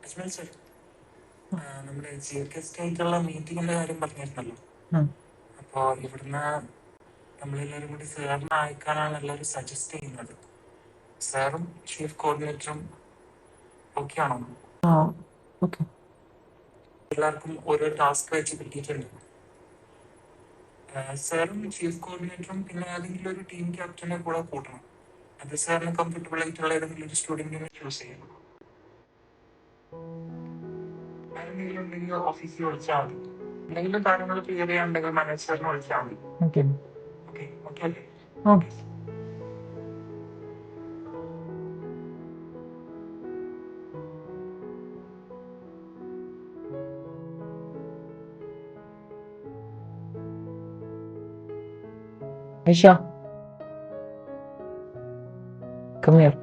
Ajmal sir, നമ്മുടെ chief guest ആയിട്ടുള്ള മീറ്റിംഗിന്റെ കാര്യം പറഞ്ഞിരുന്നല്ലോ. അപ്പോ ഇവിടുന്ന് നമ്മളെല്ലാവരും കൂടി സാറിനെ അയക്കാനാണ് എല്ലാവരും സജസ്റ്റ് ചെയ്യുന്നത്. സാറും ചീഫ് കോർഡിനേറ്ററും ഓക്കെ ആണോ? ഓക്കെ. എല്ലാവർക്കും ഓരോ ടാസ്ക് വെച്ച് കിട്ടിയിട്ടുണ്ട്. സാറും ചീഫ് കോർഡിനേറ്ററും പിന്നെ ഏതെങ്കിലും ഒരു ടീം ക്യാപ്റ്റനെ കൂടെ കൂട്ടണം. അത് സാറിന് കംഫർട്ടബിൾ ആയിട്ടുള്ള ഏതെങ്കിലും ഒരു സ്റ്റുഡന്റിനെ ചൂസ് ചെയ്യണം. എന്തെങ്കിലും ഉണ്ടെങ്കിൽ ഓഫീസിൽ വിളിച്ചാൽ മതി. എന്തെങ്കിലും കാര്യങ്ങൾ ക്ലിയർ ചെയ്യാനുണ്ടെങ്കിൽ മാനേജറിനെ വിളിച്ചാൽ മതി. ഓക്കെ ഓക്കെ ഓക്കെ അല്ലേ? Okay. Aisha, come here.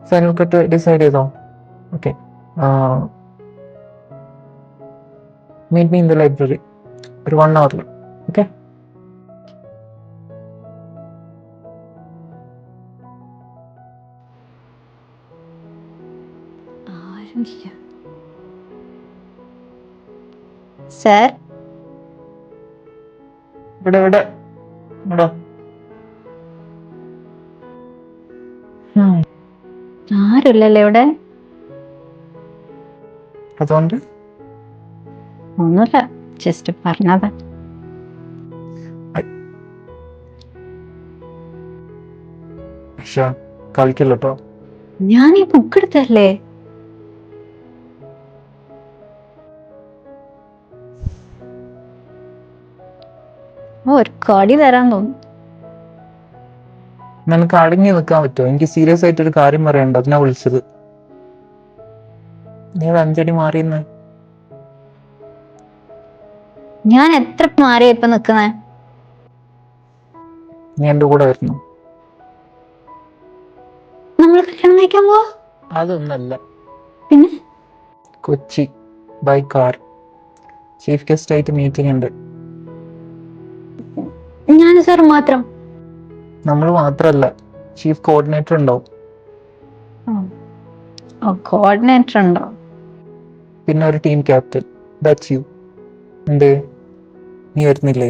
Final cut decide ചെയ്തോ? Okay. Meet me in the library. ഒരു 1 hour. Okay? സർ, ഇവിടെ ആരുമില്ലല്ലോ ഇവിടെ. അതുകൊണ്ട് ഒന്നുമില്ല, ജസ്റ്റ് പറഞ്ഞതാ. കളിക്കല്ലോ. ഞാൻ ഈ ബുക്ക് എടുത്തല്ലേ. ഒരു കടി തരാൻ തോന്നുന്നു. നിനക്ക് അടങ്ങി നിൽക്കാൻ പറ്റുമോ? എനിക്ക് സീരിയസ് ആയിട്ട് ഒരു കാര്യം പറയണ്ട, അതിനാ വിളിച്ചത്. നീ 5 അടി മാറിയെന്ന്. ഞാൻ എത്ര മാറിയ ഇപ്പൊ നിക്കുന്നേ? നീ എന്റെ കൂടെ വരുന്നു. നമ്മൾ കല്യാണം കഴിക്കാൻ പോവാ? അതൊന്നല്ല, പിന്നെ Kochi by car. Chief guest ആയിട്ട് മീറ്റിംഗ് ഉണ്ട്. ഞാൻ സാർ മാത്രം? നമ്മൾ മാത്രല്ല, ചീഫ് കോർഡിനേറ്റർ ഉണ്ടാവും. കോർഡിനേറ്റർ ഉണ്ടോ? പിന്നെ ഒരു ടീം ക്യാപ്റ്റൻ. That's U. എന്തേ, നീ വരുന്നില്ലേ?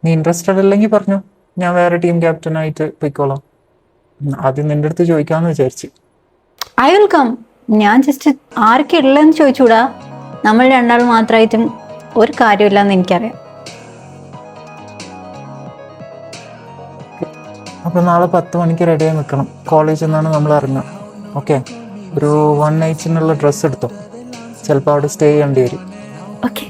നീ ഇൻട്രസ്റ്റഡ് അല്ലെങ്കിൽ പറഞ്ഞു, ഞാൻ വേറെ ടീം ക്യാപ്റ്റൻ ആയിട്ട് പോയിക്കോളാം. ആദ്യം നിന്റെ അടുത്ത് ചോദിക്കാന്ന് വിചാരിച്ചു. I will come. ഞാൻ ജസ്റ്റ് ആരൊക്കെ ഉള്ളതെന്ന് ചോദിച്ചൂടാ? നമ്മൾ രണ്ടാൾ മാത്രമായിട്ടും ഒരു കാര്യമില്ലെന്ന് എനിക്കറിയാം. അപ്പൊ നാളെ 10 മണിക്ക് റെഡിയായി നിൽക്കണം. കോളേജിൽ നിന്നാണ് നമ്മൾ ഇറങ്ങുക. ഓക്കെ, ഒരു 1 നൈറ്റിനുള്ള ഡ്രസ്സ് എടുത്തോ. ചിലപ്പോൾ അവിടെ സ്റ്റേ ചെയ്യേണ്ടി വരും. ഓക്കെ.